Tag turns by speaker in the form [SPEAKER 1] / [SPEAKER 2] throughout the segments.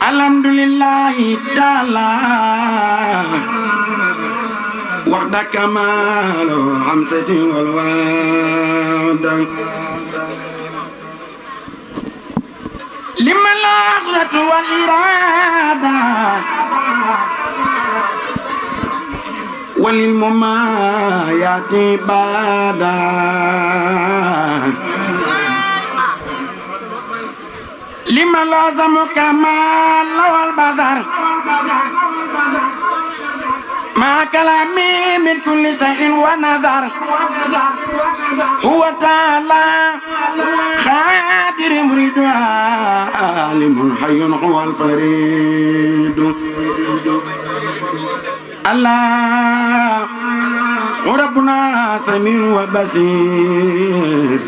[SPEAKER 1] alhamdulillahi taala waxda kamaalo hamsati wal wada liman laqatu wal irada walil mumayati bada liman lazamu kamal wal bazar ما كلامي من كل شيء ونظر هو تعالى خادر مريد عالم حي هو الفريد الله وربنا سميع وبصير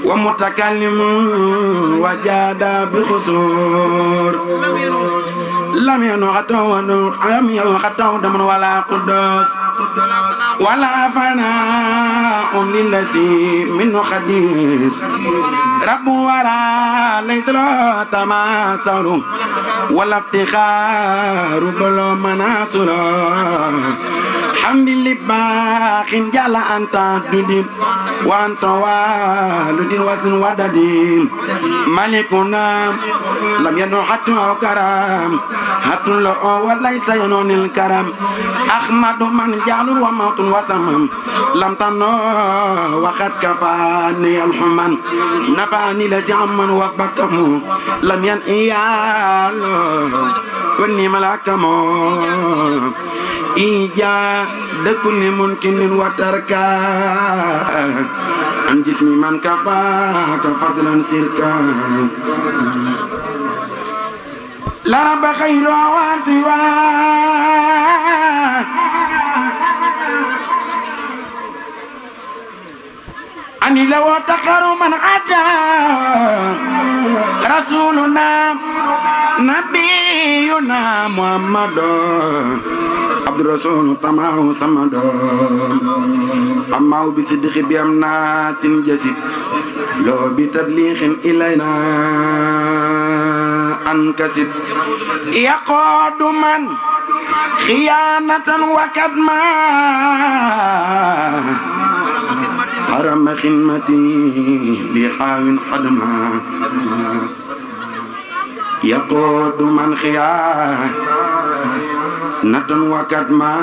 [SPEAKER 1] ومتكلم وجاد بخسور لم ينقطع دم ولا قدوس ولا فناء للذي منه حديث رب ورا ليس له تماثل ولا افتخار بل مناصر حمد لله جل أنت تدين وأنت والد وزن وددين ملكنا لم ينو حتى كرام حتى له وليس ينون الكرم أحمد من جعل وموت وسمم لم تنو وقد كفاني الحمن نفعني لزعما وبكم لم ينئيال وني ملاكمو إيجا دكني ممكن وتركا عن جسمي من كفاك فضلا سركا لا بخير وسوى أني لو تقر من عدا رسولنا نبينا محمد عبد الرسول طمعه صمد أماه بصدق بأمنات جسد لو بتبليغ إلينا أنكسب يقود من خيانة وكدما حرم خدمتي بحاو حدما يقود من خيانة وكدما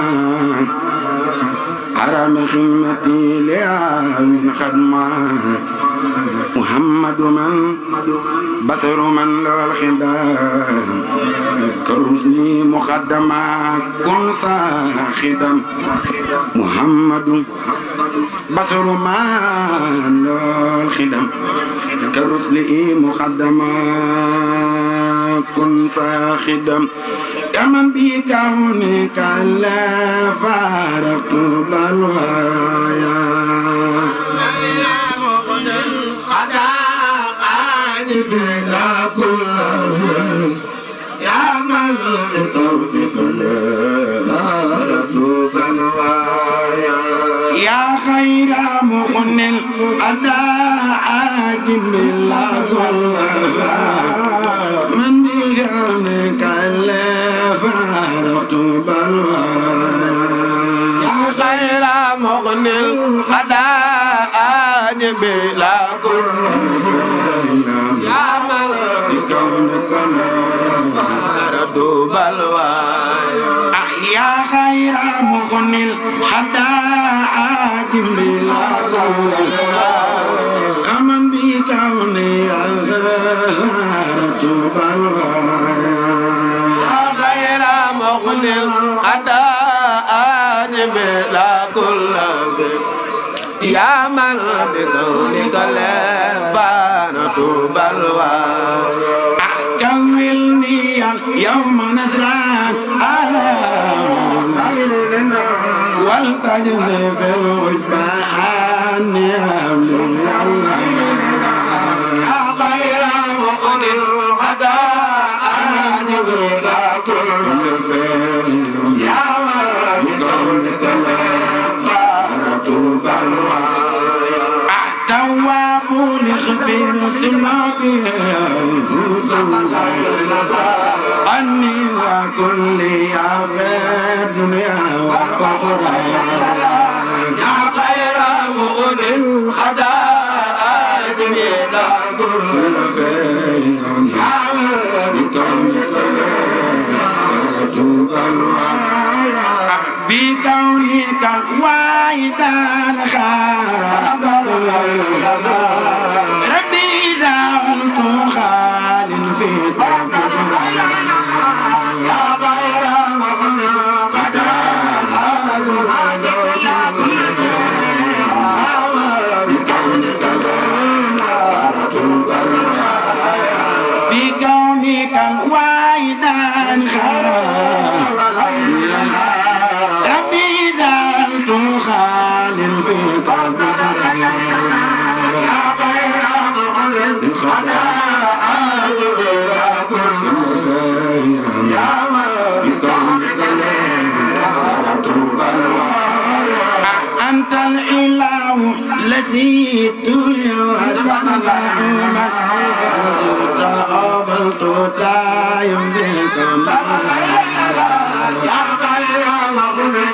[SPEAKER 1] حرم خدمتي لحاو خدما محمد من بصر من له الخدام كرسني مقدما كن صاخدا محمد بصر من له الخدام كرسني مقدما كن صاخدا كمن بكونك لا فارقت بلوايا بلا كل يا من لقولك لا رب الوايا يا خير مغن الأداء بلا كل من بيومك لا فارقت بالوايا يا خير مغن الأداء بلا كل يا من بكونك رب الوايا يا خير مغن الحدائق بلا قول أمن بكوني رب الوايا يا خير مغن الحدائق بلا قول يا من بكونك لفانة بلوى أكملني اليوم نزرا على والتجزي في الوجبان يا خير مغن الغداء بلا كل فين يا من بكونك لفانة بلوى التواب لغفر سماك عني وكل عافية دنيا وأخرى يا خير مغن خدائد إلى كل خير يا بكونك بكونك الواحد الخالق ربي دعوت خالد في قلبك يا غير مغنى بكونك الواحد الخالق ربي دعوت خالد في قلبك يا غير مغنى أنت الإله الذي تولي وتنفعك وزرت أبلت دايم بك يا غير مغنى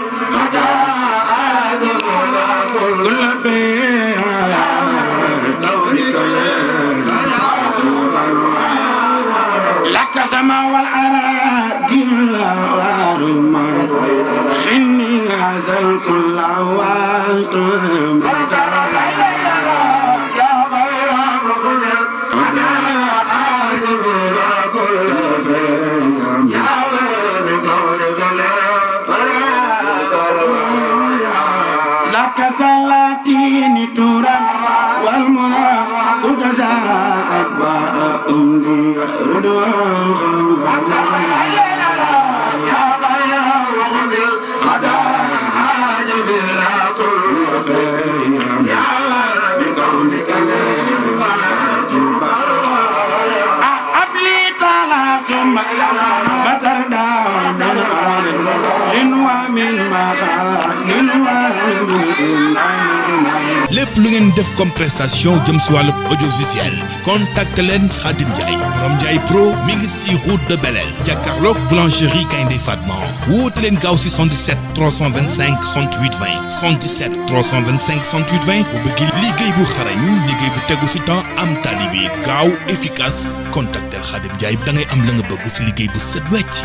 [SPEAKER 1] كل فيها لك سما والأراضي والأرض خني هذا الكل عوالت يا غير مغنى كل فيها يا غير لك سلاطين ترى والمنى تجزى أباء أمري رضوان يا غير مغنى قدا حاجب لا كل فيها يا بكونك أبلي طالع ثم بدر داون ومن مغان
[SPEAKER 2] lépp lu ngeen def comme prestation jëm si wàllu audiovisuel contacte leen Khadim Ndiaye borom Ndiaye Pro mi ngi si route de Belel jàkkaarloog boulangerie Gaynde Fatma woote leen gaaw si 77 325 68 20 77 325 68 20 bu bëgg liggéey bu xarañ liggéey bu tegu si temps am tali bi gaaw efficace contactel Khadim Ndiaye da ngay am la nga bëgg si liggéey bu set wecc